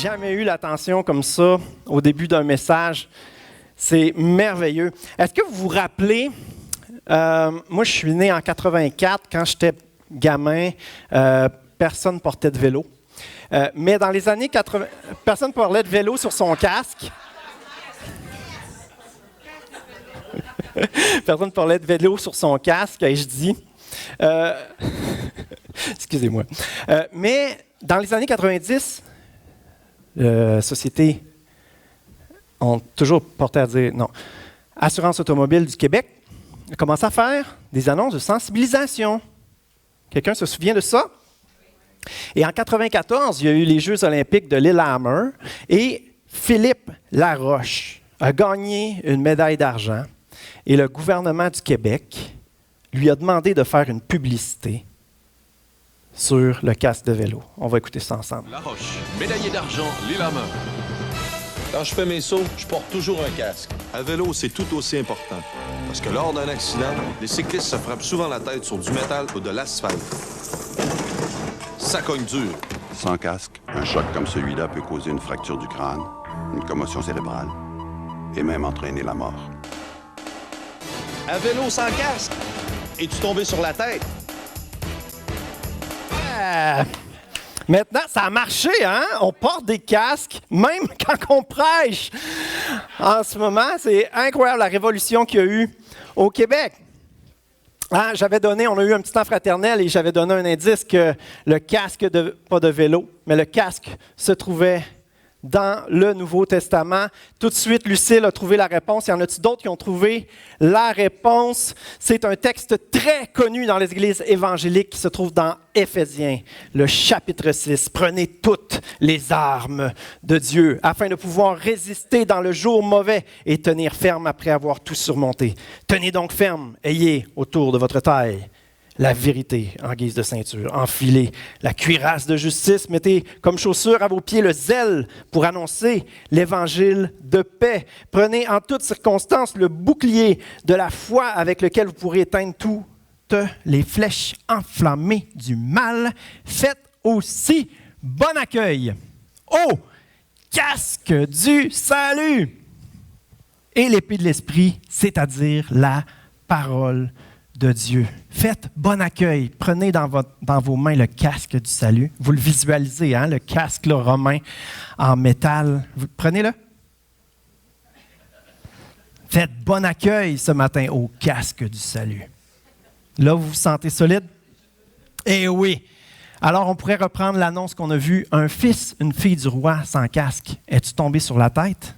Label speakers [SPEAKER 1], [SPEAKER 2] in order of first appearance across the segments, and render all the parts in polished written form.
[SPEAKER 1] jamais eu l'attention comme ça au début d'un message. C'est merveilleux. Est-ce que vous vous rappelez, moi je suis né en 84, quand j'étais gamin, personne ne portait de vélo. Mais dans les années 80, personne ne parlait de vélo sur son casque. Personne ne parlait de vélo sur son casque, et je dis... excusez-moi. Mais dans les années 90, sociétés ont toujours porté à dire non. Assurance automobile du Québec a commencé à faire des annonces de sensibilisation. Quelqu'un se souvient de ça? Et en 94, il y a eu les Jeux olympiques de Lillehammer et Philippe Laroche a gagné une médaille d'argent et le gouvernement du Québec lui a demandé de faire une publicité sur le casque de vélo. On va écouter ça ensemble.
[SPEAKER 2] Laroche, médaillé d'argent, Lillehammer.
[SPEAKER 3] Quand je fais mes sauts, je porte toujours un casque.
[SPEAKER 2] À vélo, c'est tout aussi important. Parce que lors d'un accident, les cyclistes se frappent souvent la tête sur du métal ou de l'asphalte. Ça cogne dur.
[SPEAKER 4] Sans casque, un choc comme celui-là peut causer une fracture du crâne, une commotion cérébrale et même entraîner la mort.
[SPEAKER 3] À vélo sans casque, es-tu tombé sur la tête?
[SPEAKER 1] Maintenant, ça a marché, hein? On porte des casques, même quand on prêche. En ce moment, c'est incroyable la révolution qu'il y a eu au Québec. Hein, on a eu un petit temps fraternel et j'avais donné un indice que le casque, pas de vélo, mais le casque se trouvait dans le Nouveau Testament. Tout de suite, Lucille a trouvé la réponse. Y en a-t-il d'autres qui ont trouvé la réponse? C'est un texte très connu dans les églises évangéliques qui se trouve dans Éphésiens, le chapitre 6. Prenez toutes les armes de Dieu afin de pouvoir résister dans le jour mauvais et tenir ferme après avoir tout surmonté. Tenez donc ferme, ayez autour de votre taille la vérité en guise de ceinture. Enfilez la cuirasse de justice. Mettez comme chaussure à vos pieds le zèle pour annoncer l'évangile de paix. Prenez en toutes circonstances le bouclier de la foi avec lequel vous pourrez éteindre toutes les flèches enflammées du mal. Faites aussi bon accueil au casque du salut et l'épée de l'esprit, c'est-à-dire la parole de Dieu. Faites bon accueil. Prenez dans vos mains le casque du salut. Vous le visualisez, hein, le casque là, romain en métal. Prenez-le. Faites bon accueil ce matin au casque du salut. Là, vous vous sentez solide? Eh oui. Alors, on pourrait reprendre l'annonce qu'on a vue. Un fils, une fille du roi sans casque. Es-tu tombé sur la tête?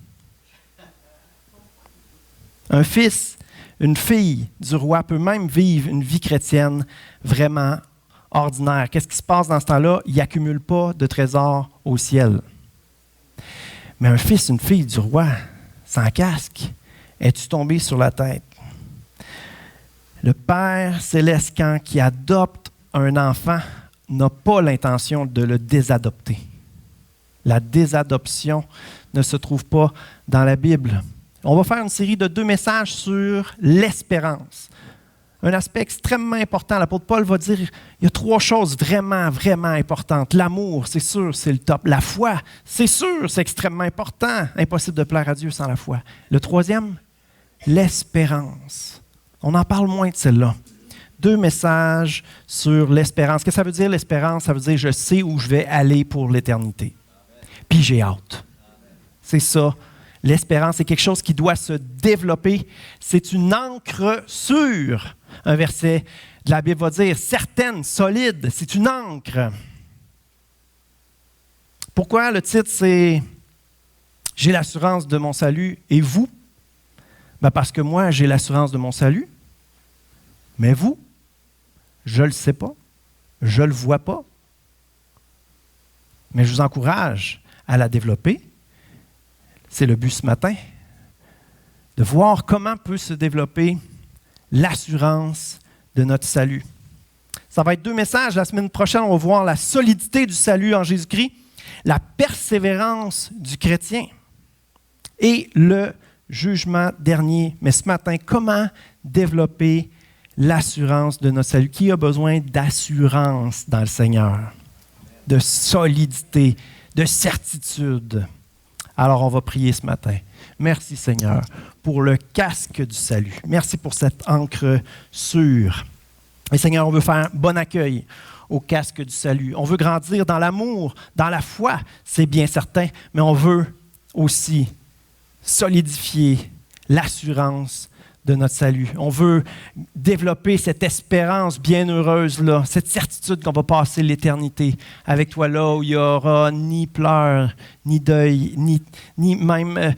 [SPEAKER 1] Un fils, une fille du roi peut même vivre une vie chrétienne vraiment ordinaire. Qu'est-ce qui se passe dans ce temps-là? Il n'accumule pas de trésors au ciel. Mais un fils, une fille du roi, sans casque, es-tu tombé sur la tête? Le Père céleste, quand il adopte un enfant, n'a pas l'intention de le désadopter. La désadoption ne se trouve pas dans la Bible. On va faire une série de 2 messages sur l'espérance. Un aspect extrêmement important. L'apôtre Paul va dire, il y a 3 choses vraiment, vraiment importantes. L'amour, c'est sûr, c'est le top. La foi, c'est sûr, c'est extrêmement important. Impossible de plaire à Dieu sans la foi. Le 3e, l'espérance. On en parle moins de celle-là. 2 messages sur l'espérance. Qu'est-ce que ça veut dire, l'espérance? Ça veut dire, je sais où je vais aller pour l'éternité. Puis j'ai hâte. C'est ça. L'espérance, c'est quelque chose qui doit se développer. C'est une ancre sûre. Un verset de la Bible va dire, certaine, solide, c'est une ancre. Pourquoi le titre, c'est « J'ai l'assurance de mon salut et vous » ? Ben parce que moi, j'ai l'assurance de mon salut, mais vous, je ne le sais pas, je ne le vois pas. Mais je vous encourage à la développer. C'est le but ce matin, de voir comment peut se développer l'assurance de notre salut. Ça va être 2 messages. La semaine prochaine, on va voir la solidité du salut en Jésus-Christ, la persévérance du chrétien et le jugement dernier. Mais ce matin, comment développer l'assurance de notre salut? Qui a besoin d'assurance dans le Seigneur? De solidité de certitude. Alors, on va prier ce matin. Merci, Seigneur, pour le casque du salut. Merci pour cette encre sûre. Et Seigneur, on veut faire bon accueil au casque du salut. On veut grandir dans l'amour, dans la foi, c'est bien certain, mais on veut aussi solidifier l'assurance de notre salut. On veut développer cette espérance bienheureuse-là, cette certitude qu'on va passer l'éternité avec toi là où il n'y aura ni pleurs, ni deuil, ni même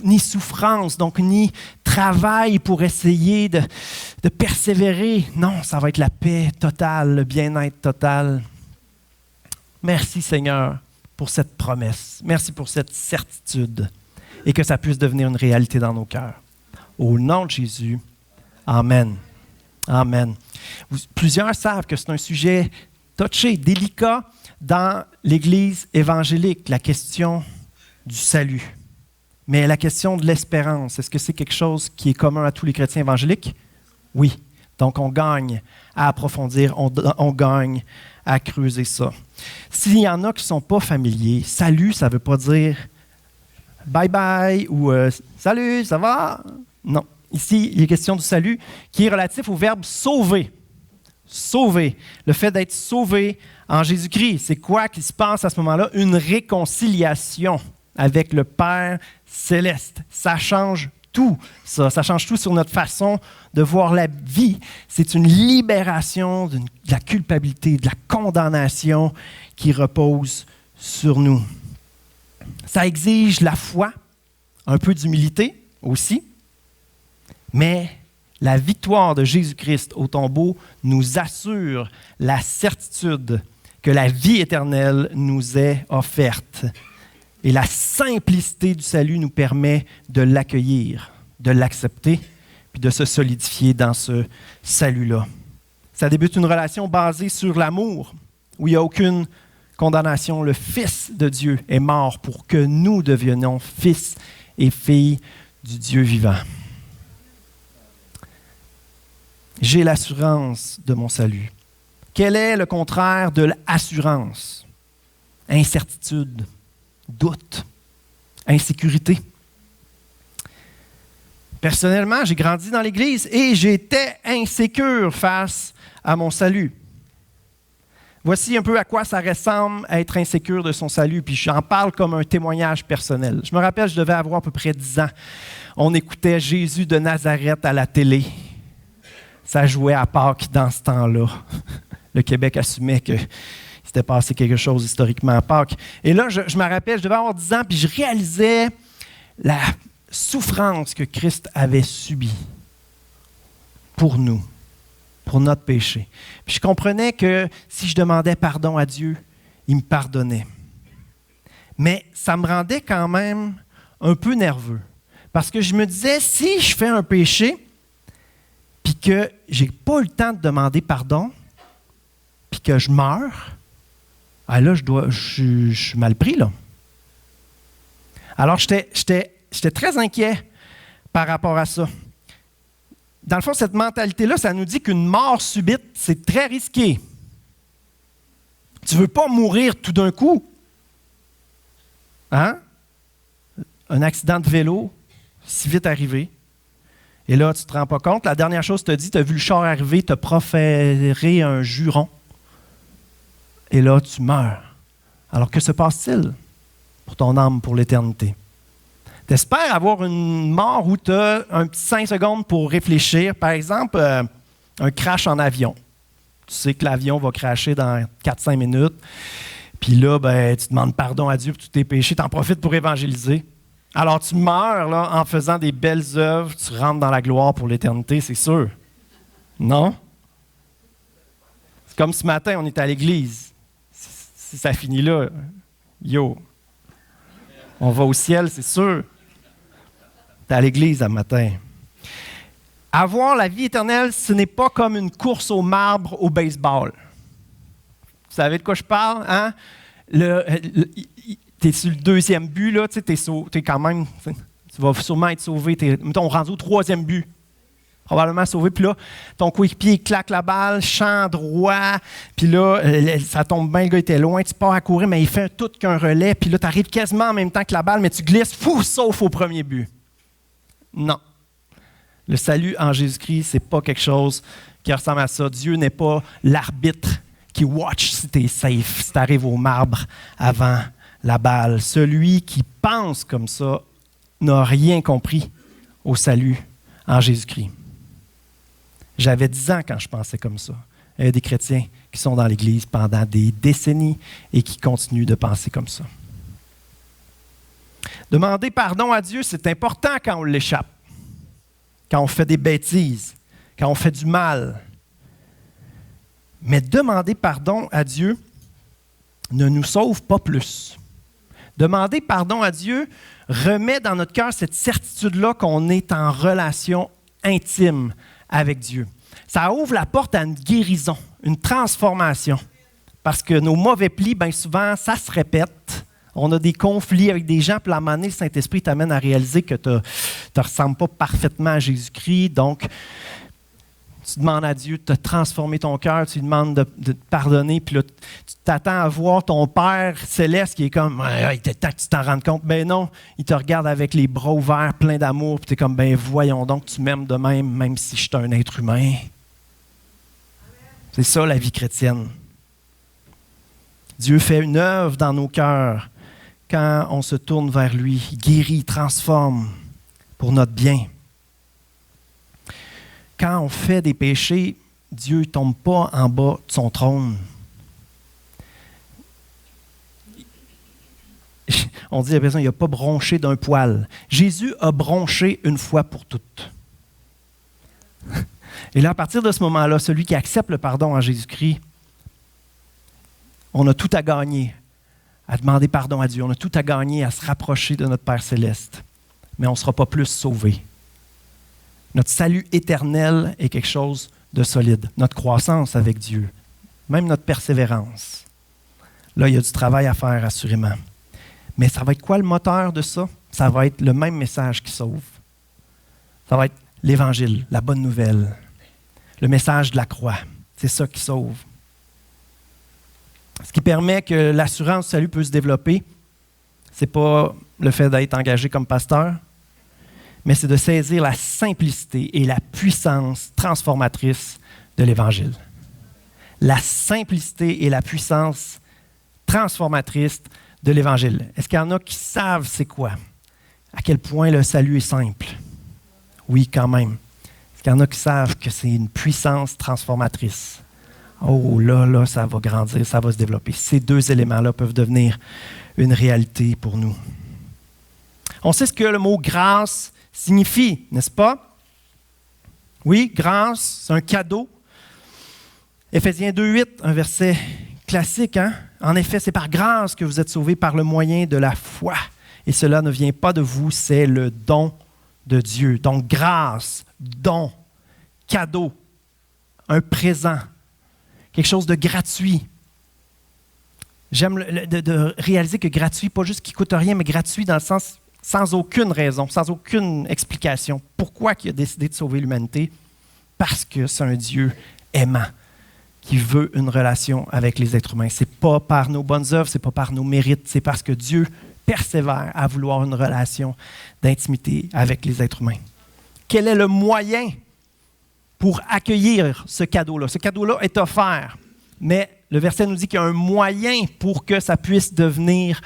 [SPEAKER 1] ni souffrance, donc ni travail pour essayer de persévérer. Non, ça va être la paix totale, le bien-être total. Merci Seigneur pour cette promesse. Merci pour cette certitude et que ça puisse devenir une réalité dans nos cœurs. Au nom de Jésus, Amen. Amen. Plusieurs savent que c'est un sujet touché, délicat dans l'Église évangélique, la question du salut. Mais la question de l'espérance, est-ce que c'est quelque chose qui est commun à tous les chrétiens évangéliques? Oui. Donc, on gagne à approfondir, on gagne à creuser ça. S'il y en a qui ne sont pas familiers, salut, ça ne veut pas dire bye-bye ou salut, ça va? Non. Ici, il est question du salut qui est relatif au verbe sauver. Sauver. Le fait d'être sauvé en Jésus-Christ. C'est quoi qui se passe à ce moment-là? Une réconciliation avec le Père céleste. Ça change tout, ça. Ça change tout sur notre façon de voir la vie. C'est une libération de la culpabilité, de la condamnation qui repose sur nous. Ça exige la foi, un peu d'humilité aussi. Mais la victoire de Jésus-Christ au tombeau nous assure la certitude que la vie éternelle nous est offerte. Et la simplicité du salut nous permet de l'accueillir, de l'accepter, puis de se solidifier dans ce salut-là. Ça débute une relation basée sur l'amour, où il n'y a aucune condamnation. Le Fils de Dieu est mort pour que nous devenions fils et filles du Dieu vivant. J'ai l'assurance de mon salut. Quel est le contraire de l'assurance? Incertitude, doute, insécurité. Personnellement, j'ai grandi dans l'Église et j'étais insécure face à mon salut. Voici un peu à quoi ça ressemble être insécure de son salut, puis j'en parle comme un témoignage personnel. Je me rappelle, je devais avoir à peu près 10 ans. On écoutait Jésus de Nazareth à la télé. Ça jouait à Pâques dans ce temps-là. Le Québec assumait que s'était passé quelque chose historiquement à Pâques. Et là, je me rappelle, je devais avoir 10 ans, puis je réalisais la souffrance que Christ avait subie pour nous, pour notre péché. Puis je comprenais que si je demandais pardon à Dieu, il me pardonnait. Mais ça me rendait quand même un peu nerveux. Parce que je me disais, si je fais un péché, puis que je n'ai pas eu le temps de demander pardon, puis que je meurs, ah là, je suis mal pris, là. Alors, j'étais très inquiet par rapport à ça. Dans le fond, cette mentalité-là, ça nous dit qu'une mort subite, c'est très risqué. Tu ne veux pas mourir tout d'un coup. Hein? Un accident de vélo, si vite arrivé. Et là, tu ne te rends pas compte. La dernière chose que tu as dit, tu as vu le char arriver, tu as proféré un juron. Et là, tu meurs. Alors, que se passe-t-il pour ton âme, pour l'éternité? Tu espères avoir une mort où tu as un petit 5 secondes pour réfléchir. Par exemple, un crash en avion. Tu sais que l'avion va crasher dans 4-5 minutes. Puis là, tu demandes pardon à Dieu pour tous tes péchés. Tu en profites pour évangéliser. Alors, tu meurs là, en faisant des belles œuvres. Tu rentres dans la gloire pour l'éternité, c'est sûr. Non? C'est comme ce matin, on est à l'église. Si ça finit là, yo, on va au ciel, c'est sûr. T'es à l'église un matin. Avoir la vie éternelle, ce n'est pas comme une course au marbre au baseball. Vous savez de quoi je parle? Hein? Tu es sur le 2e but, là, tu es quand même, tu vas sûrement être sauvé. Mettons, on rentre au 3e but. probablement sauvé. Puis là, ton coéquipier il claque la balle, champ droit. Puis là, ça tombe bien, le gars était loin. Tu pars à courir, mais il fait tout qu'un relais. Puis là, tu arrives quasiment en même temps que la balle, mais tu glisses, sauf au premier but. Non. Le salut en Jésus-Christ, c'est pas quelque chose qui ressemble à ça. Dieu n'est pas l'arbitre qui watch si tu es safe, si tu arrives au marbre avant la balle. Celui qui pense comme ça n'a rien compris au salut en Jésus-Christ. J'avais 10 ans quand je pensais comme ça. Il y a des chrétiens qui sont dans l'Église pendant des décennies et qui continuent de penser comme ça. Demander pardon à Dieu, c'est important quand on l'échappe, quand on fait des bêtises, quand on fait du mal. Mais demander pardon à Dieu ne nous sauve pas plus. Demander pardon à Dieu remet dans notre cœur cette certitude-là qu'on est en relation intime avec Dieu. Ça ouvre la porte à une guérison, une transformation. Parce que nos mauvais plis, bien souvent, ça se répète. On a des conflits avec des gens, puis à un moment donné, le Saint-Esprit t'amène à réaliser que tu ne ressembles pas parfaitement à Jésus-Christ. Donc, tu demandes à Dieu de te transformer ton cœur, tu lui demandes de te pardonner, puis là, tu t'attends à voir ton Père céleste qui est comme « il était temps que tu t'en rendes compte ». Ben non, il te regarde avec les bras ouverts, plein d'amour, puis tu es comme « ben voyons donc, tu m'aimes de même si je suis un être humain ». C'est ça la vie chrétienne. Dieu fait une œuvre dans nos cœurs quand on se tourne vers lui. Il guérit, il transforme pour notre bien. Quand on fait des péchés, Dieu ne tombe pas en bas de son trône. On dit à la personne, il n'a pas bronché d'un poil. Jésus a bronché une fois pour toutes. Et là, à partir de ce moment-là, celui qui accepte le pardon en Jésus-Christ, on a tout à gagner à demander pardon à Dieu. On a tout à gagner à se rapprocher de notre Père céleste. Mais on ne sera pas plus sauvé. Notre salut éternel est quelque chose de solide. Notre croissance avec Dieu, même notre persévérance. Là, il y a du travail à faire, assurément. Mais ça va être quoi le moteur de ça? Ça va être le même message qui sauve. Ça va être l'Évangile, la bonne nouvelle, le message de la croix. C'est ça qui sauve. Ce qui permet que l'assurance du salut peut se développer, ce n'est pas le fait d'être engagé comme pasteur, mais c'est de saisir la simplicité et la puissance transformatrice de l'Évangile. La simplicité et la puissance transformatrice de l'Évangile. Est-ce qu'il y en a qui savent c'est quoi? À quel point le salut est simple? Oui, quand même. Est-ce qu'il y en a qui savent que c'est une puissance transformatrice? Oh là, ça va grandir, ça va se développer. Ces deux éléments-là peuvent devenir une réalité pour nous. On sait ce que le mot « grâce » signifie, n'est-ce pas? Oui, grâce, c'est un cadeau. Éphésiens 2,8, un verset classique, hein? En effet, c'est par grâce que vous êtes sauvés par le moyen de la foi. Et cela ne vient pas de vous, c'est le don de Dieu. Donc, grâce, don, cadeau, un présent, quelque chose de gratuit. J'aime de réaliser que gratuit, pas juste qui ne coûte rien, mais gratuit dans le sens sans aucune raison, sans aucune explication. Pourquoi il a décidé de sauver l'humanité? Parce que c'est un Dieu aimant qui veut une relation avec les êtres humains. Ce n'est pas par nos bonnes œuvres, ce n'est pas par nos mérites, c'est parce que Dieu persévère à vouloir une relation d'intimité avec les êtres humains. Quel est le moyen pour accueillir ce cadeau-là? Ce cadeau-là est offert, mais le verset nous dit qu'il y a un moyen pour que ça puisse devenir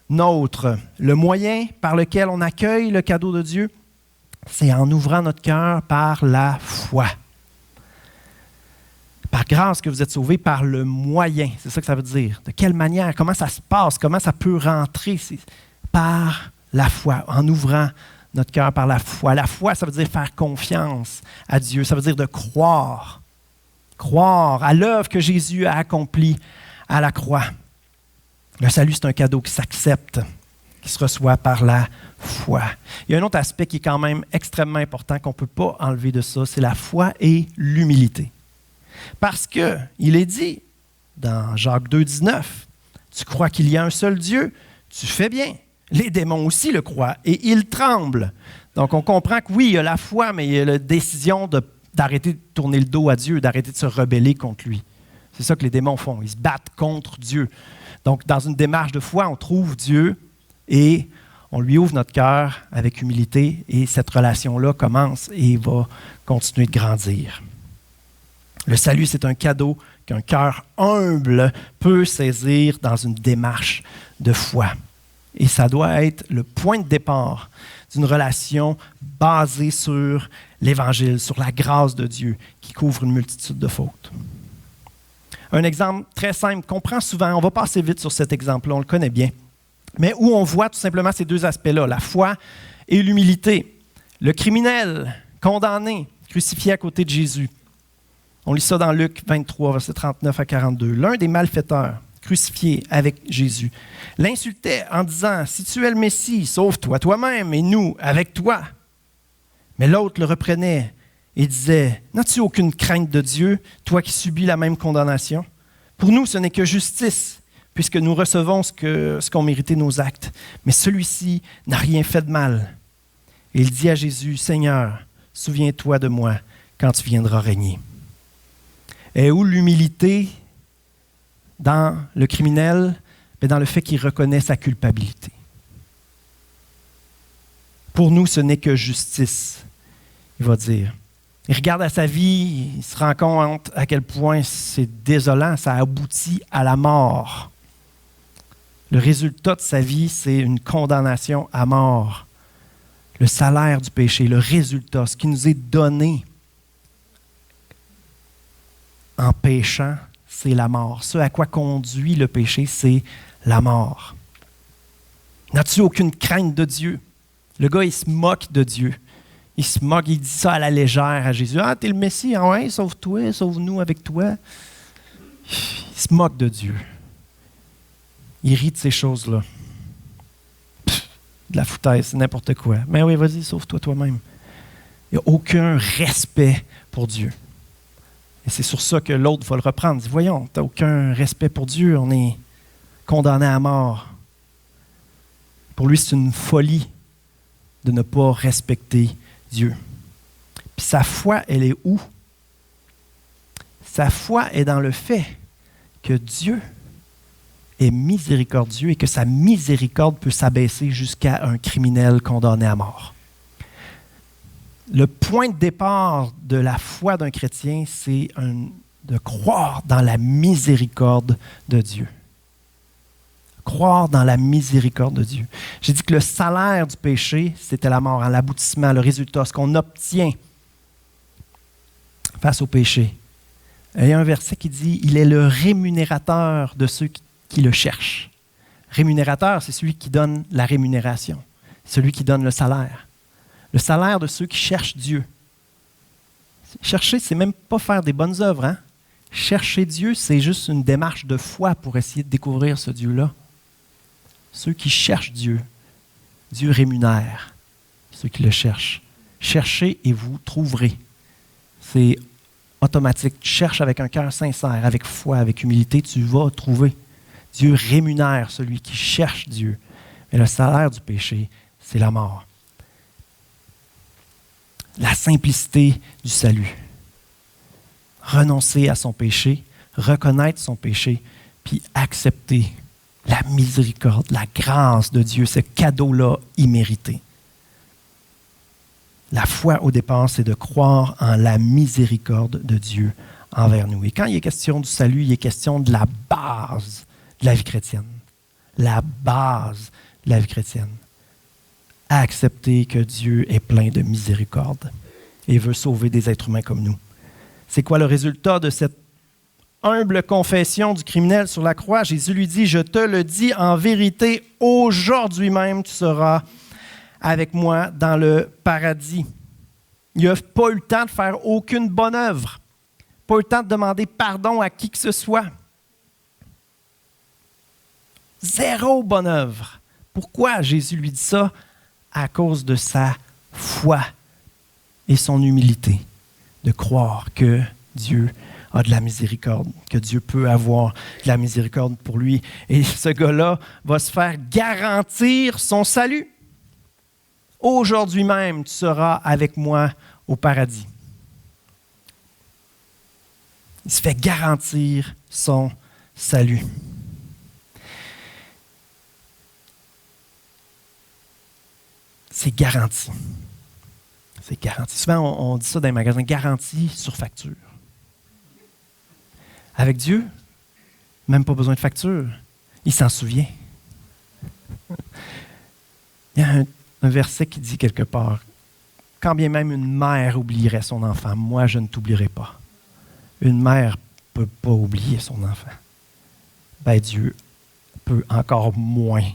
[SPEAKER 1] nôtre. Le moyen par lequel on accueille le cadeau de Dieu, c'est en ouvrant notre cœur par la foi. Par grâce que vous êtes sauvés par le moyen. C'est ça que ça veut dire. De quelle manière? Comment ça se passe? Comment ça peut rentrer? C'est par la foi, en ouvrant notre cœur par la foi. La foi, ça veut dire faire confiance à Dieu. Ça veut dire de croire. Croire à l'œuvre que Jésus a accomplie à la croix. Le salut, c'est un cadeau qui s'accepte, qui se reçoit par la foi. Il y a un autre aspect qui est quand même extrêmement important qu'on ne peut pas enlever de ça, c'est la foi et l'humilité. Parce qu'il est dit dans Jacques 2,19, tu crois qu'il y a un seul Dieu, tu fais bien. Les démons aussi le croient et ils tremblent. Donc, on comprend que oui, il y a la foi, mais il y a la décision d'arrêter de tourner le dos à Dieu, d'arrêter de se rebeller contre lui. C'est ça que les démons font. Ils se battent contre Dieu. Donc, dans une démarche de foi, on trouve Dieu et on lui ouvre notre cœur avec humilité et cette relation-là commence et va continuer de grandir. Le salut, c'est un cadeau qu'un cœur humble peut saisir dans une démarche de foi. Et ça doit être le point de départ d'une relation basée sur l'Évangile, sur la grâce de Dieu qui couvre une multitude de fautes. Un exemple très simple qu'on prend souvent, on va passer vite sur cet exemple-là, on le connaît bien, mais où on voit tout simplement ces deux aspects-là, la foi et l'humilité. Le criminel condamné, crucifié à côté de Jésus. On lit ça dans Luc 23, versets 39 à 42. L'un des malfaiteurs, crucifié avec Jésus, l'insultait en disant « Si tu es le Messie, sauve-toi toi-même et nous avec toi. » Mais l'autre le reprenait et disait « N'as-tu aucune crainte de Dieu, toi qui subis la même condamnation? Pour nous, ce n'est que justice, puisque nous recevons ce qu'ont mérité nos actes. Mais celui-ci n'a rien fait de mal. » Et il dit à Jésus « Seigneur, souviens-toi de moi quand tu viendras régner. » Et où l'humilité dans le criminel, mais dans le fait qu'il reconnaît sa culpabilité. Pour nous, ce n'est que justice, il va dire. Il regarde à sa vie, il se rend compte à quel point c'est désolant, ça aboutit à la mort. Le résultat de sa vie, c'est une condamnation à mort. Le salaire du péché, le résultat, ce qui nous est donné en péchant, c'est la mort. Ce à quoi conduit le péché, c'est la mort. N'as-tu aucune crainte de Dieu? Le gars, il se moque de Dieu. Il se moque, il dit ça à la légère à Jésus. « Ah, t'es le Messie, ah ouais, sauve-toi, sauve-nous avec toi. » Il se moque de Dieu. Il rit de ces choses-là. De la foutaise, c'est n'importe quoi. Mais oui, vas-y, sauve-toi toi-même. Il n'y a aucun respect pour Dieu. Et c'est sur ça que l'autre va le reprendre. Il dit, voyons, tu n'as aucun respect pour Dieu, on est condamné à mort. Pour lui, c'est une folie de ne pas respecter Dieu. Puis sa foi, elle est où? Sa foi est dans le fait que Dieu est miséricordieux et que sa miséricorde peut s'abaisser jusqu'à un criminel condamné à mort. Le point de départ de la foi d'un chrétien, c'est de croire dans la miséricorde de Dieu. Croire dans la miséricorde de Dieu. J'ai dit que le salaire du péché, c'était la mort, l'aboutissement, le résultat, ce qu'on obtient face au péché. Il y a un verset qui dit « Il est le rémunérateur de ceux qui le cherchent ». Rémunérateur, c'est celui qui donne la rémunération, celui qui donne le salaire. Le salaire de ceux qui cherchent Dieu. Chercher, c'est même pas faire des bonnes œuvres. Hein? Chercher Dieu, c'est juste une démarche de foi pour essayer de découvrir ce Dieu-là. Ceux qui cherchent Dieu, Dieu rémunère ceux qui le cherchent. Cherchez et vous trouverez. C'est automatique. Tu cherches avec un cœur sincère, avec foi, avec humilité, tu vas trouver. Dieu rémunère celui qui cherche Dieu. Mais le salaire du péché, c'est la mort. La simplicité du salut. Renoncer à son péché, reconnaître son péché, puis accepter la miséricorde, la grâce de Dieu, ce cadeau-là immérité. La foi, au départ, c'est de croire en la miséricorde de Dieu envers nous. Et quand il est question du salut, il est question de la base de la vie chrétienne. La base de la vie chrétienne. À accepter que Dieu est plein de miséricorde et veut sauver des êtres humains comme nous. C'est quoi le résultat de cette humble confession du criminel sur la croix? Jésus lui dit, « Je te le dis en vérité, aujourd'hui même tu seras avec moi dans le paradis. » Il n'a pas eu le temps de faire aucune bonne œuvre, pas eu le temps de demander pardon à qui que ce soit. Zéro bonne œuvre. Pourquoi Jésus lui dit ça? À cause de sa foi et son humilité, de croire que Dieu a de la miséricorde, que Dieu peut avoir de la miséricorde pour lui. Et ce gars-là va se faire garantir son salut. Aujourd'hui même, tu seras avec moi au paradis. Il se fait garantir son salut. C'est garanti. C'est garanti. Souvent, on dit ça dans les magasins, garantie sur facture. Avec Dieu, même pas besoin de facture. Il s'en souvient. Il y a un verset qui dit quelque part, « Quand bien même une mère oublierait son enfant, moi je ne t'oublierai pas. » Une mère ne peut pas oublier son enfant. Ben Dieu peut encore moins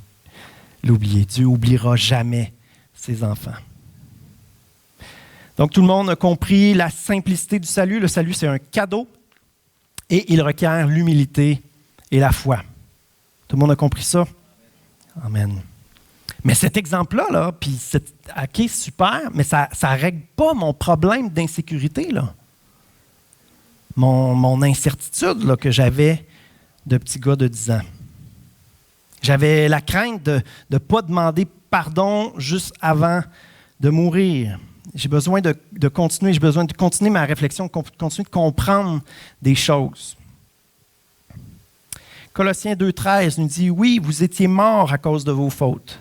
[SPEAKER 1] l'oublier. Dieu n'oubliera jamais ses enfants. Donc, tout le monde a compris la simplicité du salut. Le salut, c'est un cadeau et il requiert l'humilité et la foi. Tout le monde a compris ça? Amen. Mais cet exemple-là, puis OK, super, mais ça ne règle pas mon problème d'insécurité, là. Mon incertitude là, que j'avais de petit gars de 10 ans. J'avais la crainte de ne pas demander pardon juste avant de mourir. J'ai besoin de continuer ma réflexion, continuer de comprendre des choses. Colossiens 2,13 nous dit « Oui, vous étiez morts à cause de vos fautes,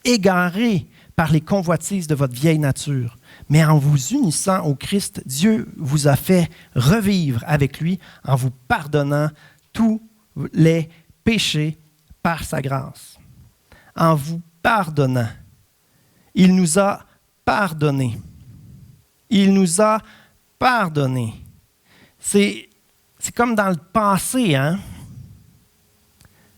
[SPEAKER 1] égarés par les convoitises de votre vieille nature. Mais en vous unissant au Christ, Dieu vous a fait revivre avec lui en vous pardonnant tous les péchés par sa grâce. » En vous pardonnant. Il nous a pardonné. Il nous a pardonné. C'est comme dans le passé, hein?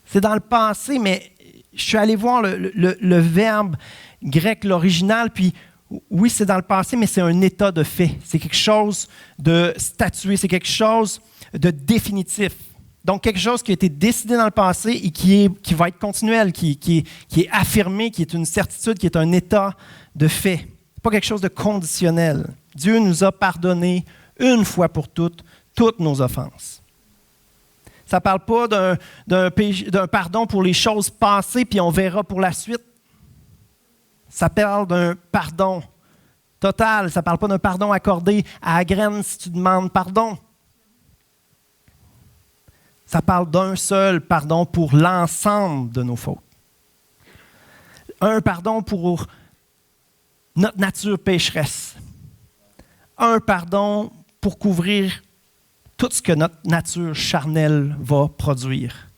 [SPEAKER 1] C'est dans le passé, mais je suis allé voir le verbe grec, l'original, puis oui, c'est dans le passé, mais c'est un état de fait. C'est quelque chose de statué, c'est quelque chose de définitif. Donc, quelque chose qui a été décidé dans le passé et qui va être continuel, qui est affirmé, qui est une certitude, qui est un état de fait. Pas quelque chose de conditionnel. Dieu nous a pardonné une fois pour toutes nos offenses. Ça ne parle pas d'un pardon pour les choses passées, puis on verra pour la suite. Ça parle d'un pardon total. Ça ne parle pas d'un pardon accordé à la graine si tu demandes pardon. Ça parle d'un seul pardon pour l'ensemble de nos fautes. Un pardon pour notre nature pécheresse. Un pardon pour couvrir tout ce que notre nature charnelle va produire.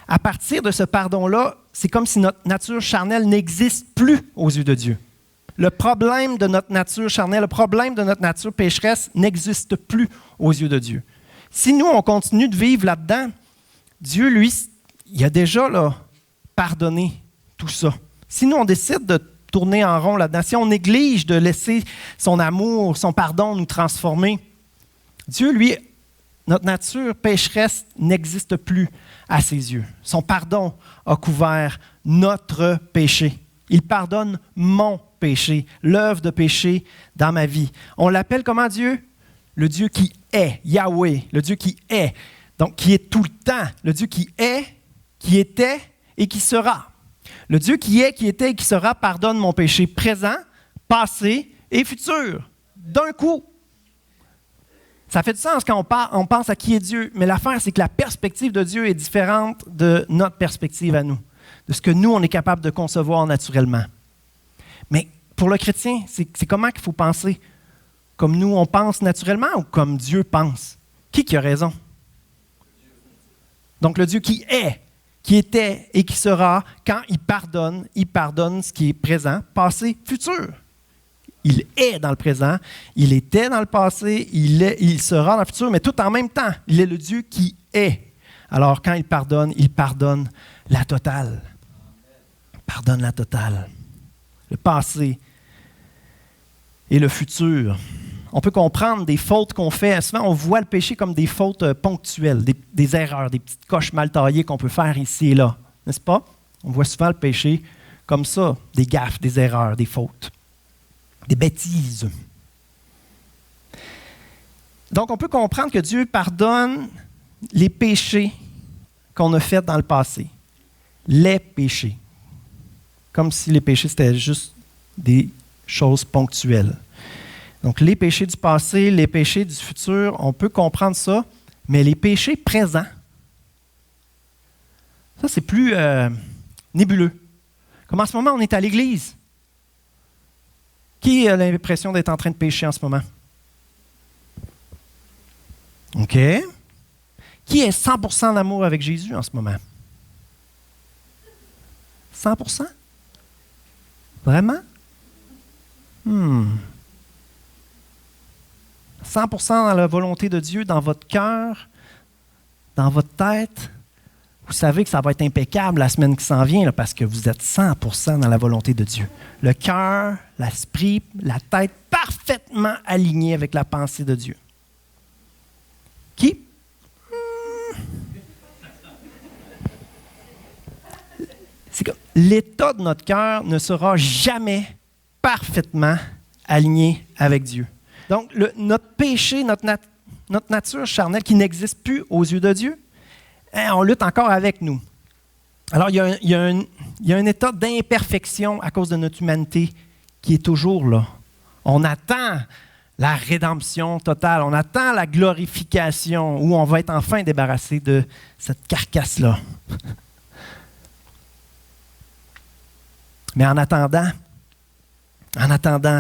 [SPEAKER 1] À partir de ce pardon-là, c'est comme si notre nature charnelle n'existe plus aux yeux de Dieu. Le problème de notre nature charnelle, le problème de notre nature pécheresse n'existe plus aux yeux de Dieu. Si nous, on continue de vivre là-dedans, Dieu, lui, il a déjà là, pardonné tout ça. Si nous, on décide de tourner en rond là-dedans, si on néglige de laisser son amour, son pardon nous transformer, Dieu, lui, notre nature pécheresse n'existe plus à ses yeux. Son pardon a couvert notre péché. Il pardonne mon péché, l'œuvre de péché dans ma vie. On l'appelle comment Dieu? Le Dieu qui est, Yahweh, le Dieu qui est, donc qui est tout le temps, le Dieu qui est, qui était et qui sera. Le Dieu qui est, qui était et qui sera pardonne mon péché présent, passé et futur, d'un coup. Ça fait du sens quand on pense à qui est Dieu, mais l'affaire, c'est que la perspective de Dieu est différente de notre perspective à nous, de ce que nous, on est capable de concevoir naturellement. Mais pour le chrétien, c'est comment qu'il faut penser? Comme nous, on pense naturellement ou comme Dieu pense? Qui a raison? Donc, le Dieu qui est, qui était et qui sera, quand il pardonne ce qui est présent, passé, futur. Il est dans le présent, il était dans le passé, il sera dans le futur, mais tout en même temps. Il est le Dieu qui est. Alors, quand il pardonne la totale. Il pardonne la totale. Le passé et le futur. On peut comprendre des fautes qu'on fait. Souvent, on voit le péché comme des fautes ponctuelles, des erreurs, des petites coches mal taillées qu'on peut faire ici et là. N'est-ce pas? On voit souvent le péché comme ça, des gaffes, des erreurs, des fautes, des bêtises. Donc, on peut comprendre que Dieu pardonne les péchés qu'on a faits dans le passé. Les péchés. Comme si les péchés, c'était juste des choses ponctuelles. Donc, les péchés du passé, les péchés du futur, on peut comprendre ça, mais les péchés présents, ça, c'est plus nébuleux. Comme en ce moment, on est à l'église. Qui a l'impression d'être en train de pécher en ce moment? OK. Qui est 100% d'amour avec Jésus en ce moment? 100%? Vraiment? 100% dans la volonté de Dieu, dans votre cœur, dans votre tête. Vous savez que ça va être impeccable la semaine qui s'en vient là, parce que vous êtes 100% dans la volonté de Dieu. Le cœur, l'esprit, la tête parfaitement alignés avec la pensée de Dieu. Qui? C'est comme l'état de notre cœur ne sera jamais parfaitement aligné avec Dieu. Donc, notre péché, notre nature charnelle qui n'existe plus aux yeux de Dieu, on lutte encore avec nous. Alors, il y a un état d'imperfection à cause de notre humanité qui est toujours là. On attend la rédemption totale, on attend la glorification où on va être enfin débarrassé de cette carcasse-là. Mais en attendant,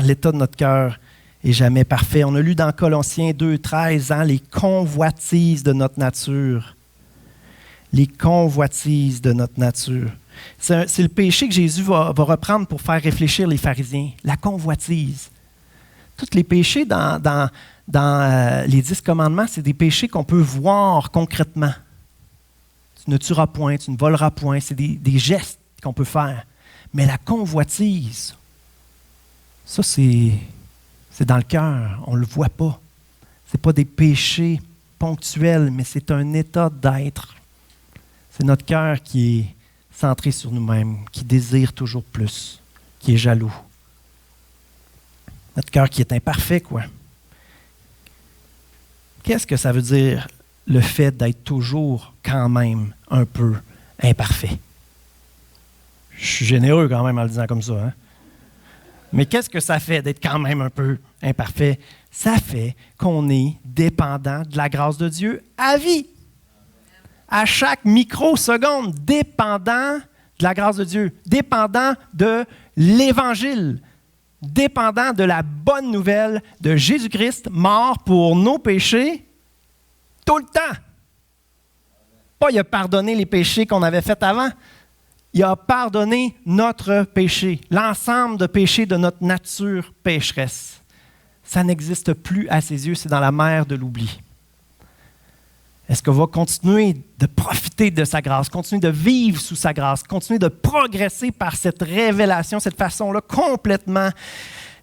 [SPEAKER 1] l'état de notre cœur n'est jamais parfait. On a lu dans Colossiens 2,13, les convoitises de notre nature. Les convoitises de notre nature. C'est le péché que Jésus va reprendre pour faire réfléchir les pharisiens. La convoitise. Tous les péchés dans les 10 commandements, c'est des péchés qu'on peut voir concrètement. Tu ne tueras point, tu ne voleras point. C'est des gestes qu'on peut faire. Mais la convoitise, ça, c'est dans le cœur. On ne le voit pas. Ce n'est pas des péchés ponctuels, mais c'est un état d'être. C'est notre cœur qui est centré sur nous-mêmes, qui désire toujours plus, qui est jaloux. Notre cœur qui est imparfait, quoi. Qu'est-ce que ça veut dire, le fait d'être toujours quand même un peu imparfait? Je suis généreux quand même en le disant comme ça, hein? Mais qu'est-ce que ça fait d'être quand même un peu imparfait? Ça fait qu'on est dépendant de la grâce de Dieu à vie. À chaque microseconde, dépendant de la grâce de Dieu, dépendant de l'Évangile, dépendant de la bonne nouvelle de Jésus-Christ, mort pour nos péchés, tout le temps. Pas il a pardonné les péchés qu'on avait faits avant, il a pardonné notre péché, l'ensemble de péchés de notre nature pécheresse. Ça n'existe plus à ses yeux, c'est dans la mer de l'oubli. Est-ce qu'on va continuer de profiter de sa grâce, continuer de vivre sous sa grâce, continuer de progresser par cette révélation, cette façon-là complètement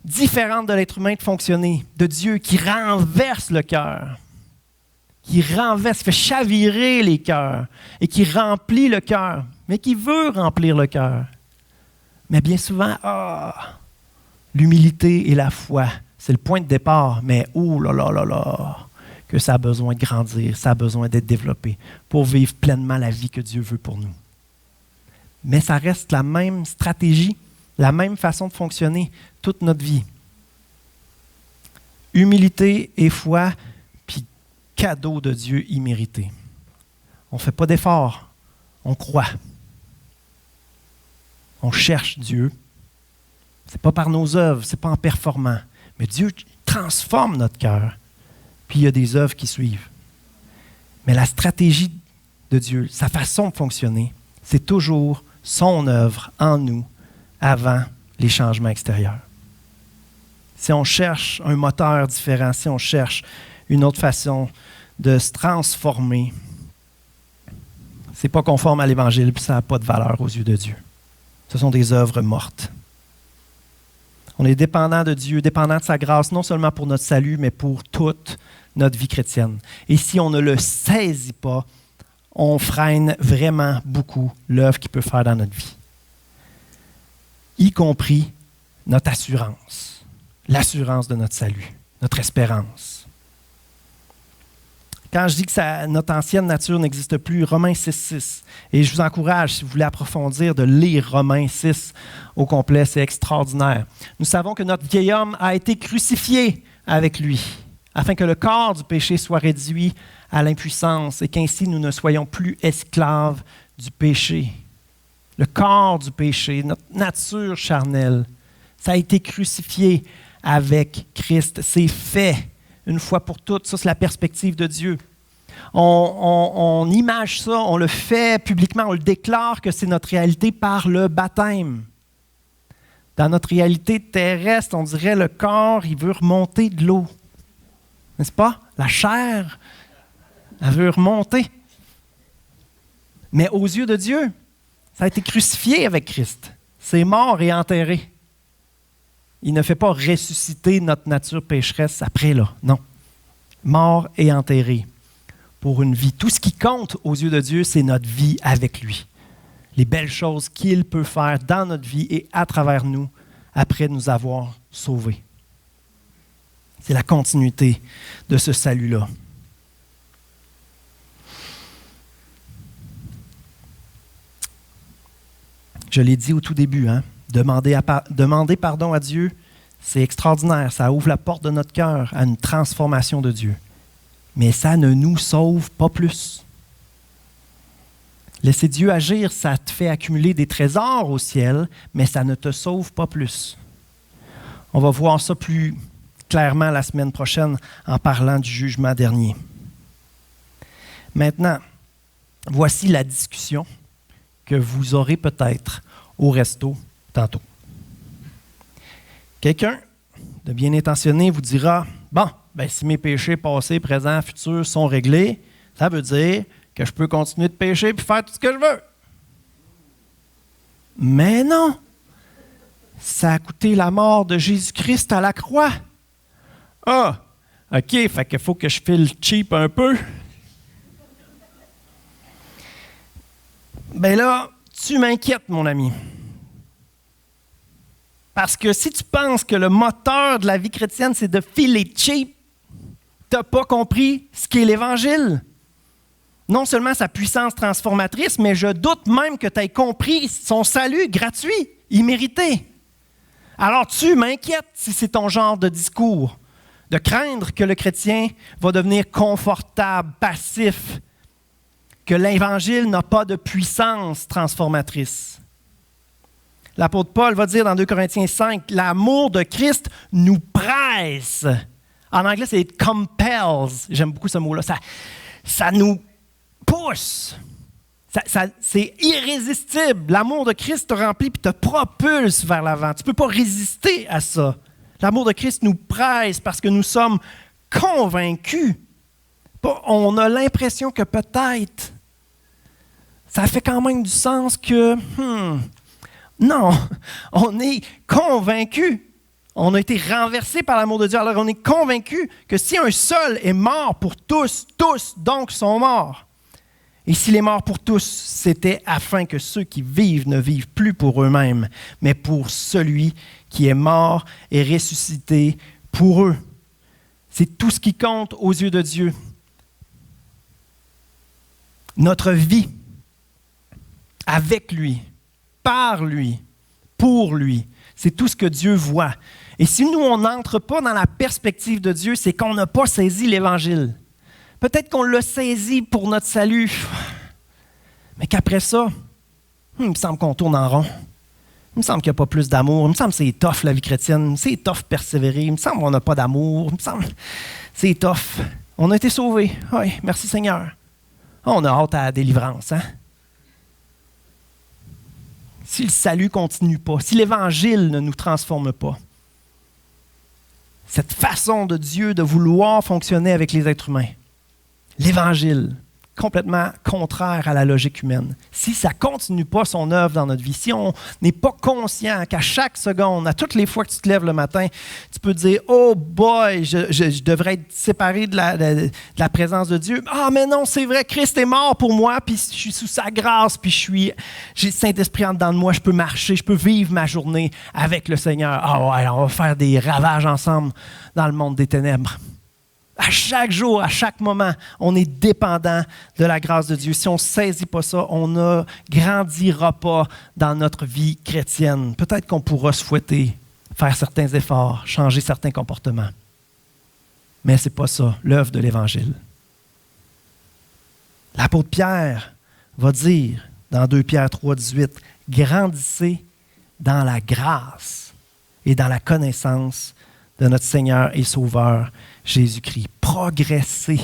[SPEAKER 1] différente de l'être humain de fonctionner, de Dieu qui renverse le cœur, qui renverse, fait chavirer les cœurs et qui remplit le cœur, mais qui veut remplir le cœur. Mais bien souvent, l'humilité et la foi, c'est le point de départ, mais oh là là là là, que ça a besoin de grandir, ça a besoin d'être développé pour vivre pleinement la vie que Dieu veut pour nous. Mais ça reste la même stratégie, la même façon de fonctionner toute notre vie. Humilité et foi, puis cadeau de Dieu immérité. On ne fait pas d'effort, on croit. On cherche Dieu. Ce n'est pas par nos œuvres, ce n'est pas en performant. Mais Dieu transforme notre cœur. Puis il y a des œuvres qui suivent. Mais la stratégie de Dieu, sa façon de fonctionner, c'est toujours son œuvre en nous avant les changements extérieurs. Si on cherche un moteur différent, si on cherche une autre façon de se transformer, ce n'est pas conforme à l'Évangile, puis ça n'a pas de valeur aux yeux de Dieu. Ce sont des œuvres mortes. On est dépendant de Dieu, dépendant de sa grâce, non seulement pour notre salut, mais pour toute notre vie chrétienne. Et si on ne le saisit pas, on freine vraiment beaucoup l'œuvre qu'il peut faire dans notre vie. Y compris notre assurance, l'assurance de notre salut, notre espérance. Quand je dis que notre ancienne nature n'existe plus, Romains 6:6. Et je vous encourage, si vous voulez approfondir, de lire Romains 6 au complet. C'est extraordinaire. Nous savons que notre vieil homme a été crucifié avec lui, afin que le corps du péché soit réduit à l'impuissance et qu'ainsi nous ne soyons plus esclaves du péché. Le corps du péché, notre nature charnelle, ça a été crucifié avec Christ. C'est fait une fois pour toutes. Ça, c'est la perspective de Dieu. On image ça, on le fait publiquement, on le déclare que c'est notre réalité par le baptême. Dans notre réalité terrestre, on dirait le corps, il veut remonter de l'eau. N'est-ce pas? La chair, elle veut remonter. Mais aux yeux de Dieu, ça a été crucifié avec Christ. C'est mort et enterré. Il ne fait pas ressusciter notre nature pécheresse après, là. Non. Mort et enterré pour une vie. Tout ce qui compte aux yeux de Dieu, c'est notre vie avec lui. Les belles choses qu'il peut faire dans notre vie et à travers nous après nous avoir sauvés. C'est la continuité de ce salut-là. Je l'ai dit au tout début, hein? Demander pardon à Dieu, c'est extraordinaire. Ça ouvre la porte de notre cœur à une transformation de Dieu. Mais ça ne nous sauve pas plus. Laisser Dieu agir, ça te fait accumuler des trésors au ciel, mais ça ne te sauve pas plus. On va voir ça plus clairement la semaine prochaine en parlant du jugement dernier. Maintenant, voici la discussion que vous aurez peut-être au resto tantôt. Quelqu'un de bien intentionné vous dira « Bon, ben, si mes péchés passés, présents, futurs sont réglés, ça veut dire que je peux continuer de pécher et faire tout ce que je veux. » Mais non! Ça a coûté la mort de Jésus-Christ à la croix. Ah! OK, fait qu'il faut que je file cheap un peu. Ben là, tu m'inquiètes, mon ami. Parce que si tu penses que le moteur de la vie chrétienne, c'est de filer cheap, tu n'as pas compris ce qu'est l'Évangile. Non seulement sa puissance transformatrice, mais je doute même que tu aies compris son salut gratuit, immérité. Alors tu m'inquiètes si c'est ton genre de discours, de craindre que le chrétien va devenir confortable, passif, que l'Évangile n'a pas de puissance transformatrice. L'apôtre Paul va dire dans 2 Corinthiens 5, « L'amour de Christ nous presse. » En anglais, c'est « it compels ». J'aime beaucoup ce mot-là. Ça nous pousse. C'est irrésistible. L'amour de Christ te remplit et te propulse vers l'avant. Tu ne peux pas résister à ça. L'amour de Christ nous presse parce que nous sommes convaincus. On a l'impression que peut-être, ça fait quand même du sens que, non, on est convaincus. On a été renversés par l'amour de Dieu. Alors on est convaincus que si un seul est mort pour tous, tous donc sont morts. Et s'il est mort pour tous, c'était afin que ceux qui vivent ne vivent plus pour eux-mêmes, mais pour celui qui est mort et ressuscité pour eux. C'est tout ce qui compte aux yeux de Dieu. Notre vie avec lui, par lui, pour lui, c'est tout ce que Dieu voit. Et si nous, on n'entre pas dans la perspective de Dieu, c'est qu'on n'a pas saisi l'Évangile. Peut-être qu'on l'a saisi pour notre salut, mais qu'après ça, il me semble qu'on tourne en rond. Il me semble qu'il n'y a pas plus d'amour. Il me semble que c'est tough la vie chrétienne. C'est tough persévérer. Il me semble qu'on n'a pas d'amour. Il me semble que c'est tough. On a été sauvés. Oui, merci Seigneur. On a hâte à la délivrance. Hein? Si le salut ne continue pas, si l'Évangile ne nous transforme pas, cette façon de Dieu de vouloir fonctionner avec les êtres humains, l'Évangile, complètement contraire à la logique humaine. Si ça ne continue pas son œuvre dans notre vie, si on n'est pas conscient qu'à chaque seconde, à toutes les fois que tu te lèves le matin, tu peux te dire « Oh boy, je devrais être séparé de la présence de Dieu. Ah, mais non, c'est vrai, Christ est mort pour moi, puis je suis sous sa grâce, puis j'ai le Saint-Esprit en dedans de moi, je peux marcher, je peux vivre ma journée avec le Seigneur. Ah ouais, on va faire des ravages ensemble dans le monde des ténèbres. » Ah, À chaque jour, à chaque moment, on est dépendant de la grâce de Dieu. Si on ne saisit pas ça, on ne grandira pas dans notre vie chrétienne. Peut-être qu'on pourra souhaiter faire certains efforts, changer certains comportements. Mais ce n'est pas ça, l'œuvre de l'Évangile. L'apôtre Pierre va dire dans 2 Pierre 3, 18, « Grandissez dans la grâce et dans la connaissance de notre Seigneur et Sauveur Jésus-Christ. » Progressez,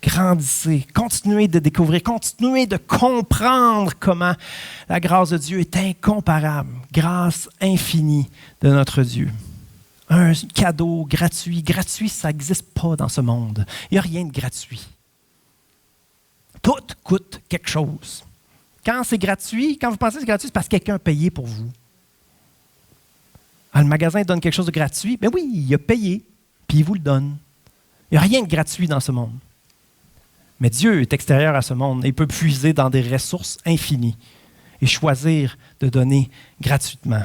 [SPEAKER 1] grandissez, continuez de découvrir, continuez de comprendre comment la grâce de Dieu est incomparable, grâce infinie de notre Dieu. Un cadeau gratuit. Gratuit, ça n'existe pas dans ce monde. Il n'y a rien de gratuit. Tout coûte quelque chose. Quand c'est gratuit, quand vous pensez que c'est gratuit, c'est parce que quelqu'un a payé pour vous. Le magasin donne quelque chose de gratuit. Ben oui, il a payé, puis il vous le donne. Il n'y a rien de gratuit dans ce monde. Mais Dieu est extérieur à ce monde et il peut puiser dans des ressources infinies et choisir de donner gratuitement.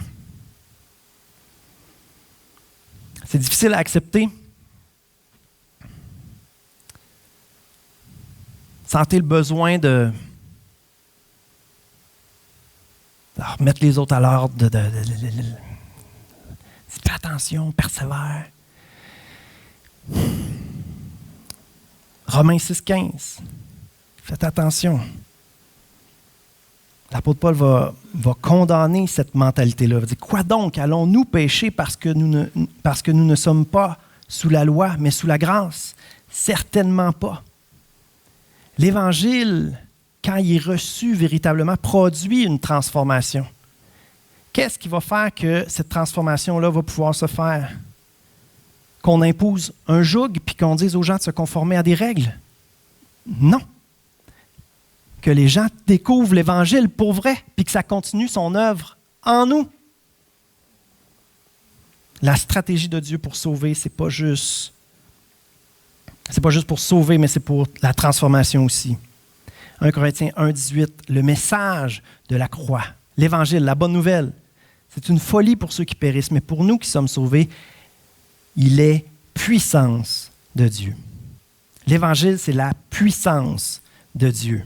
[SPEAKER 1] C'est difficile à accepter. Sentez le besoin de remettre les autres à l'ordre, fais attention, persévère. Romains 6,15. Faites attention. L'apôtre Paul va condamner cette mentalité-là. Il va dire, quoi donc? Allons-nous pécher parce que nous ne sommes pas sous la loi, mais sous la grâce? Certainement pas. L'Évangile, quand il est reçu véritablement, produit une transformation. Qu'est-ce qui va faire que cette transformation-là va pouvoir se faire? Qu'on impose un joug puis qu'on dise aux gens de se conformer à des règles? Non. Que les gens découvrent l'Évangile pour vrai puis que ça continue son œuvre en nous. La stratégie de Dieu pour sauver, c'est pas juste pour sauver, mais c'est pour la transformation aussi. 1 Corinthiens 1,18, le message de la croix, l'Évangile, la bonne nouvelle, c'est une folie pour ceux qui périssent, mais pour nous qui sommes sauvés, il est puissance de Dieu. L'Évangile, c'est la puissance de Dieu.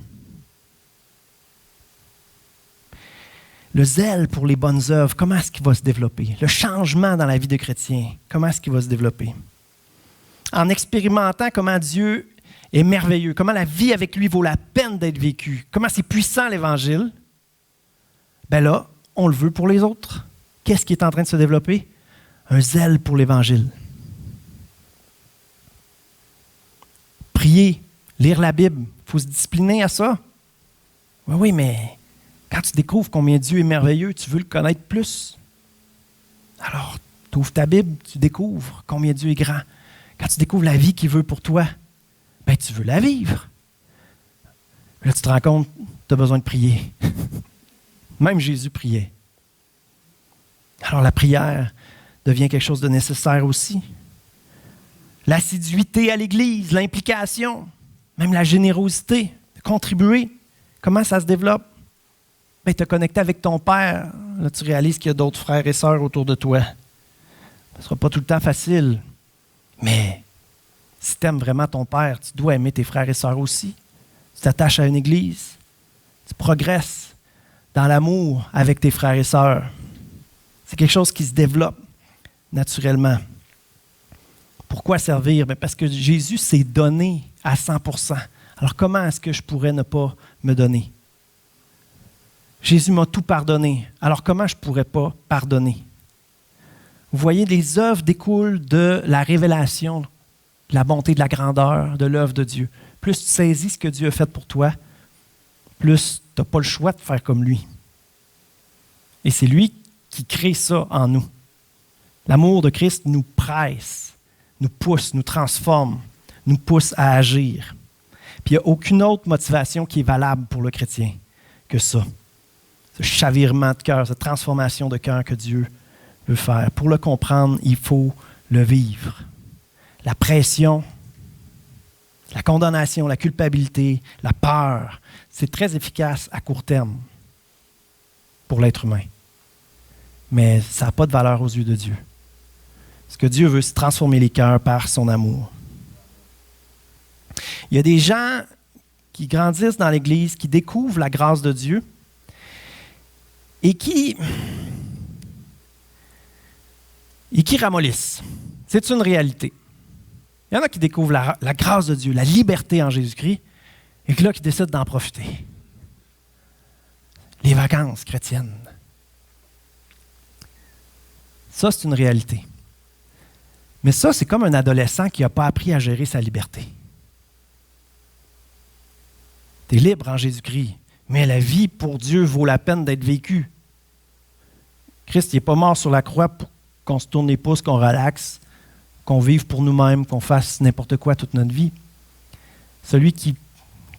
[SPEAKER 1] Le zèle pour les bonnes œuvres, comment est-ce qu'il va se développer? Le changement dans la vie de chrétien, comment est-ce qu'il va se développer? En expérimentant comment Dieu est merveilleux, comment la vie avec lui vaut la peine d'être vécue, comment c'est puissant l'Évangile, bien là, on le veut pour les autres. Qu'est-ce qui est en train de se développer? Un zèle pour l'Évangile. Prier, lire la Bible, il faut se discipliner à ça. Oui, mais quand tu découvres combien Dieu est merveilleux, tu veux le connaître plus. Alors, tu ouvres ta Bible, tu découvres combien Dieu est grand. Quand tu découvres la vie qu'il veut pour toi, ben tu veux la vivre. Là, tu te rends compte, tu as besoin de prier. Même Jésus priait. Alors, la prière devient quelque chose de nécessaire aussi. L'assiduité à l'Église, l'implication, même la générosité, contribuer. Comment ça se développe? Ben, tu es connecté avec ton Père. Là, tu réalises qu'il y a d'autres frères et sœurs autour de toi. Ce ne sera pas tout le temps facile. Mais si tu aimes vraiment ton Père, tu dois aimer tes frères et sœurs aussi. Tu t'attaches à une Église. Tu progresses dans l'amour avec tes frères et sœurs. C'est quelque chose qui se développe naturellement. Pourquoi servir? Bien parce que Jésus s'est donné à 100%. Alors comment est-ce que je pourrais ne pas me donner? Jésus m'a tout pardonné. Alors comment je ne pourrais pas pardonner? Vous voyez, les œuvres découlent de la révélation, de la bonté, de la grandeur de l'œuvre de Dieu. Plus tu saisis ce que Dieu a fait pour toi, plus tu n'as pas le choix de faire comme lui. Et c'est lui qui crée ça en nous. L'amour de Christ nous presse, nous pousse, nous transforme, nous pousse à agir. Puis il n'y a aucune autre motivation qui est valable pour le chrétien que ça. Ce chavirement de cœur, cette transformation de cœur que Dieu veut faire. Pour le comprendre, il faut le vivre. La pression, la condamnation, la culpabilité, la peur, c'est très efficace à court terme pour l'être humain. Mais ça n'a pas de valeur aux yeux de Dieu. Ce que Dieu veut, c'est transformer les cœurs par son amour. Il y a des gens qui grandissent dans l'Église, qui découvrent la grâce de Dieu et qui ramollissent. C'est une réalité. Il y en a qui découvrent la grâce de Dieu, la liberté en Jésus-Christ, et qui décident d'en profiter. Les vacances chrétiennes. Ça, c'est une réalité. Mais ça, c'est comme un adolescent qui n'a pas appris à gérer sa liberté. Tu es libre en Jésus-Christ, mais la vie pour Dieu vaut la peine d'être vécue. Christ n'est pas mort sur la croix pour qu'on se tourne les pouces, qu'on relaxe, qu'on vive pour nous-mêmes, qu'on fasse n'importe quoi toute notre vie. Celui qui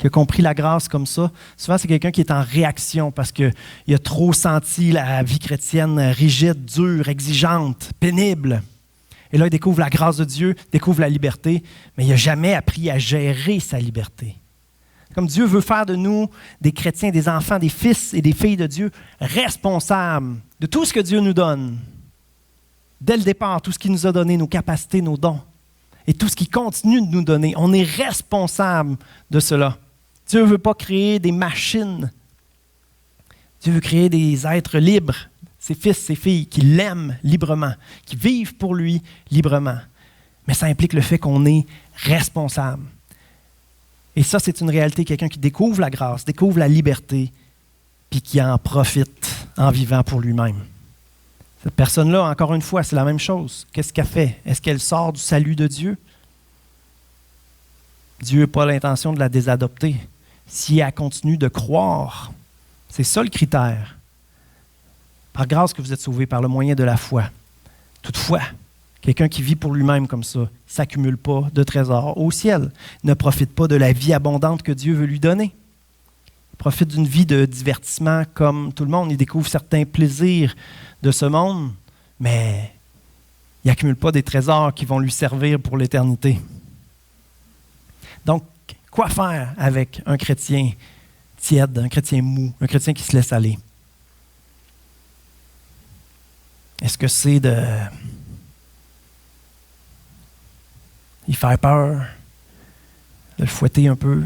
[SPEAKER 1] a compris la grâce comme ça, souvent c'est quelqu'un qui est en réaction parce qu'il a trop senti la vie chrétienne rigide, dure, exigeante, pénible. Et là, il découvre la grâce de Dieu, découvre la liberté, mais il n'a jamais appris à gérer sa liberté. Comme Dieu veut faire de nous des chrétiens, des enfants, des fils et des filles de Dieu responsables de tout ce que Dieu nous donne. Dès le départ, tout ce qu'il nous a donné, nos capacités, nos dons, et tout ce qu'il continue de nous donner, on est responsable de cela. Dieu ne veut pas créer des machines. Dieu veut créer des êtres libres, ses fils, ses filles, qui l'aiment librement, qui vivent pour lui librement. Mais ça implique le fait qu'on est responsable. Et ça, c'est une réalité, quelqu'un qui découvre la grâce, découvre la liberté, puis qui en profite en vivant pour lui-même. Cette personne-là, encore une fois, c'est la même chose. Qu'est-ce qu'elle fait? Est-ce qu'elle sort du salut de Dieu? Dieu n'a pas l'intention de la désadopter. Si elle continue de croire, c'est ça le critère. Par grâce que vous êtes sauvés par le moyen de la foi. Toutefois, quelqu'un qui vit pour lui-même comme ça, ne s'accumule pas de trésors au ciel, ne profite pas de la vie abondante que Dieu veut lui donner. Il profite d'une vie de divertissement comme tout le monde. Il découvre certains plaisirs de ce monde, mais il n'accumule pas des trésors qui vont lui servir pour l'éternité. Donc, quoi faire avec un chrétien tiède, un chrétien mou, un chrétien qui se laisse aller? Est-ce que c'est de y faire peur, de le fouetter un peu?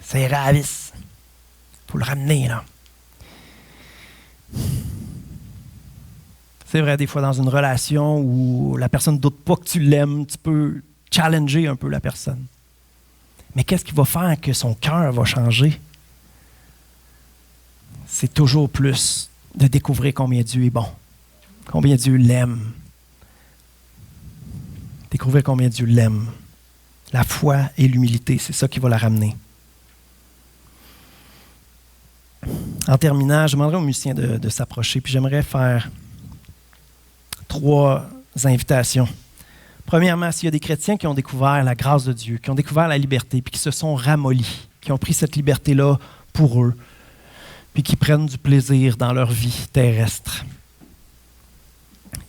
[SPEAKER 1] C'est ravisse. Il faut le ramener, là. C'est vrai, des fois, dans une relation où la personne ne doute pas que tu l'aimes, tu peux challenger un peu la personne. Mais qu'est-ce qui va faire que son cœur va changer? C'est toujours plus de découvrir combien Dieu est bon, combien Dieu l'aime. Découvrir combien Dieu l'aime. La foi et l'humilité, c'est ça qui va la ramener. En terminant, je demanderai aux musiciens de s'approcher, puis j'aimerais faire 3 invitations. Premièrement, s'il y a des chrétiens qui ont découvert la grâce de Dieu, qui ont découvert la liberté, puis qui se sont ramollis, qui ont pris cette liberté-là pour eux, puis qui prennent du plaisir dans leur vie terrestre,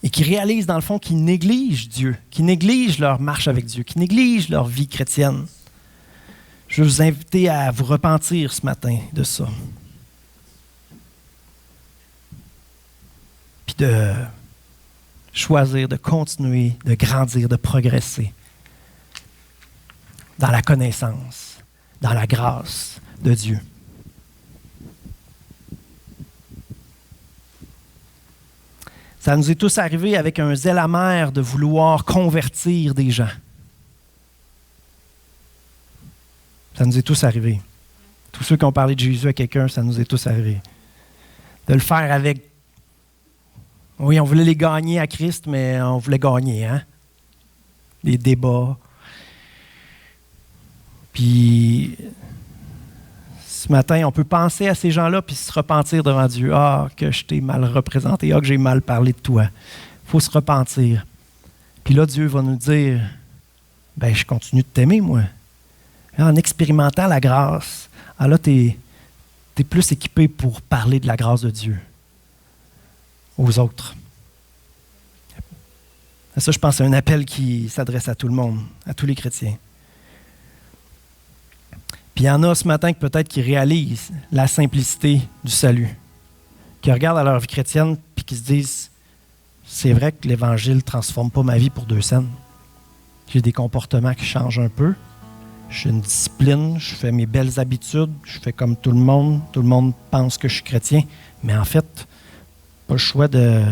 [SPEAKER 1] et qui réalisent dans le fond qu'ils négligent Dieu, qu'ils négligent leur marche avec Dieu, qu'ils négligent leur vie chrétienne. Je veux vous inviter à vous repentir ce matin de ça. Puis de choisir de continuer, de grandir, de progresser dans la connaissance, dans la grâce de Dieu. Ça nous est tous arrivé avec un zèle amer de vouloir convertir des gens. Ça nous est tous arrivé. Tous ceux qui ont parlé de Jésus à quelqu'un, ça nous est tous arrivé. De le faire avec... Oui, on voulait les gagner à Christ, mais on voulait gagner, hein? Des débats. Puis, ce matin, on peut penser à ces gens-là puis se repentir devant Dieu. Ah, que je t'ai mal représenté. Ah, que j'ai mal parlé de toi. Il faut se repentir. Puis là, Dieu va nous dire, ben, je continue de t'aimer, moi. En expérimentant la grâce, ah là, t'es plus équipé pour parler de la grâce de Dieu aux autres. Ça, je pense, c'est un appel qui s'adresse à tout le monde, à tous les chrétiens. Puis il y en a ce matin peut-être qui réalisent la simplicité du salut, qui regardent à leur vie chrétienne puis qui se disent, c'est vrai que l'Évangile ne transforme pas ma vie pour 2 cents. J'ai des comportements qui changent un peu. J'ai une discipline, je fais mes belles habitudes, je fais comme tout le monde. Tout le monde pense que je suis chrétien. Mais en fait, pas le choix de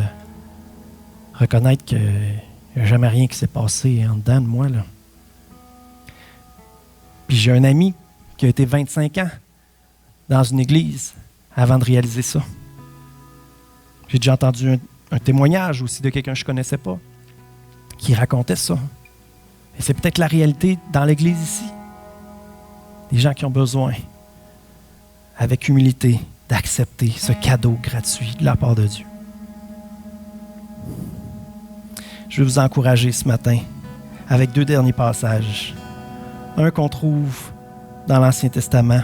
[SPEAKER 1] reconnaître qu'il n'y a jamais rien qui s'est passé en dedans de moi, là. Puis j'ai un ami qui a été 25 ans dans une église avant de réaliser ça. J'ai déjà entendu un témoignage aussi de quelqu'un que je ne connaissais pas qui racontait ça. Et c'est peut-être la réalité dans l'Église ici. Des gens qui ont besoin, avec humilité, d'accepter ce cadeau gratuit de la part de Dieu. Je vais vous encourager ce matin avec 2 derniers passages. Un qu'on trouve dans l'Ancien Testament,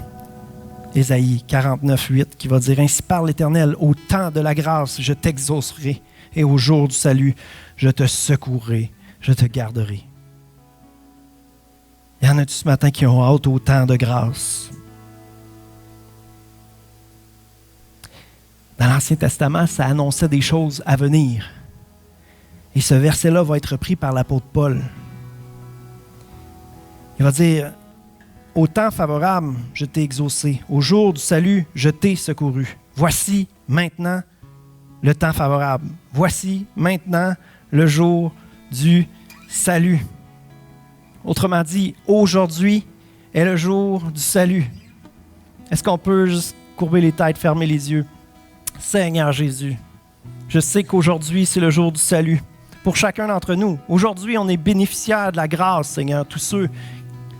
[SPEAKER 1] Ésaïe 49:8, qui va dire « Ainsi parle l'Éternel, au temps de la grâce, je t'exaucerai, et au jour du salut, je te secourrai, je te garderai. » Il y en a-tu ce matin qui ont hâte au temps de grâce? Dans l'Ancien Testament, ça annonçait des choses à venir. Et ce verset-là va être repris par l'apôtre Paul. Il va dire « Au temps favorable, je t'ai exaucé. Au jour du salut, je t'ai secouru. Voici maintenant le temps favorable. Voici maintenant le jour du salut. » Autrement dit, aujourd'hui est le jour du salut. Est-ce qu'on peut juste courber les têtes, fermer les yeux? Seigneur Jésus, je sais qu'aujourd'hui, c'est le jour du salut pour chacun d'entre nous. Aujourd'hui, on est bénéficiaires de la grâce, Seigneur. Tous ceux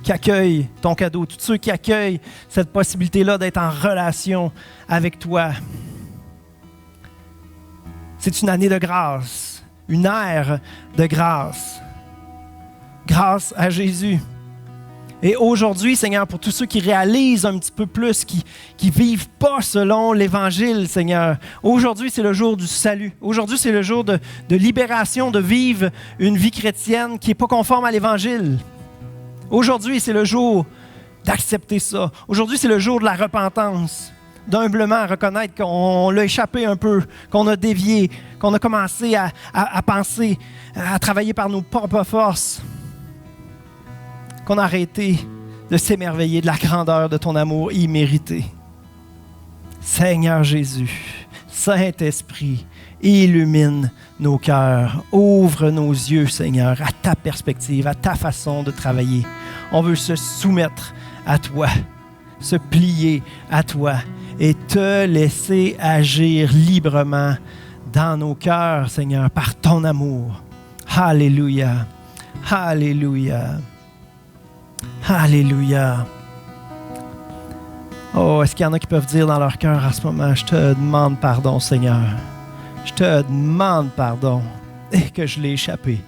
[SPEAKER 1] qui accueillent ton cadeau, tous ceux qui accueillent cette possibilité-là d'être en relation avec toi. C'est une année de grâce, une ère de grâce. Grâce à Jésus. Et aujourd'hui, Seigneur, pour tous ceux qui réalisent un petit peu plus, qui ne vivent pas selon l'Évangile, Seigneur, aujourd'hui, c'est le jour du salut. Aujourd'hui, c'est le jour de libération, de vivre une vie chrétienne qui n'est pas conforme à l'Évangile. Aujourd'hui, c'est le jour d'accepter ça. Aujourd'hui, c'est le jour de la repentance, d'humblement reconnaître qu'on l'a échappé un peu, qu'on a dévié, qu'on a commencé à penser, à travailler par nos propres forces, qu'on a arrêté de s'émerveiller de la grandeur de ton amour immérité. Seigneur Jésus, Saint-Esprit, illumine nos cœurs, ouvre nos yeux, Seigneur, à ta perspective, à ta façon de travailler. On veut se soumettre à toi, se plier à toi et te laisser agir librement dans nos cœurs, Seigneur, par ton amour. Alléluia, alléluia. Alléluia. Oh, est-ce qu'il y en a qui peuvent dire dans leur cœur en ce moment, je te demande pardon, Seigneur. Je te demande pardon. Et que je l'ai échappé.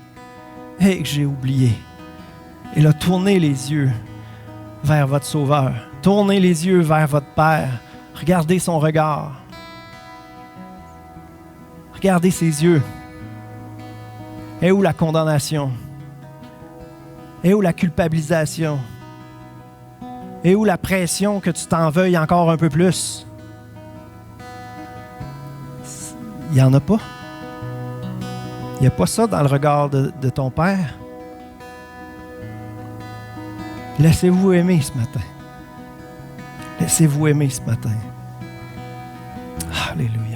[SPEAKER 1] Et que j'ai oublié. Et là, tournez les yeux vers votre Sauveur. Tournez les yeux vers votre Père. Regardez son regard. Regardez ses yeux. Et où la condamnation? Et où la culpabilisation? Et où la pression que tu t'en veuilles encore un peu plus? Il n'y en a pas. Il n'y a pas ça dans le regard de ton Père. Laissez-vous aimer ce matin. Laissez-vous aimer ce matin. Alléluia.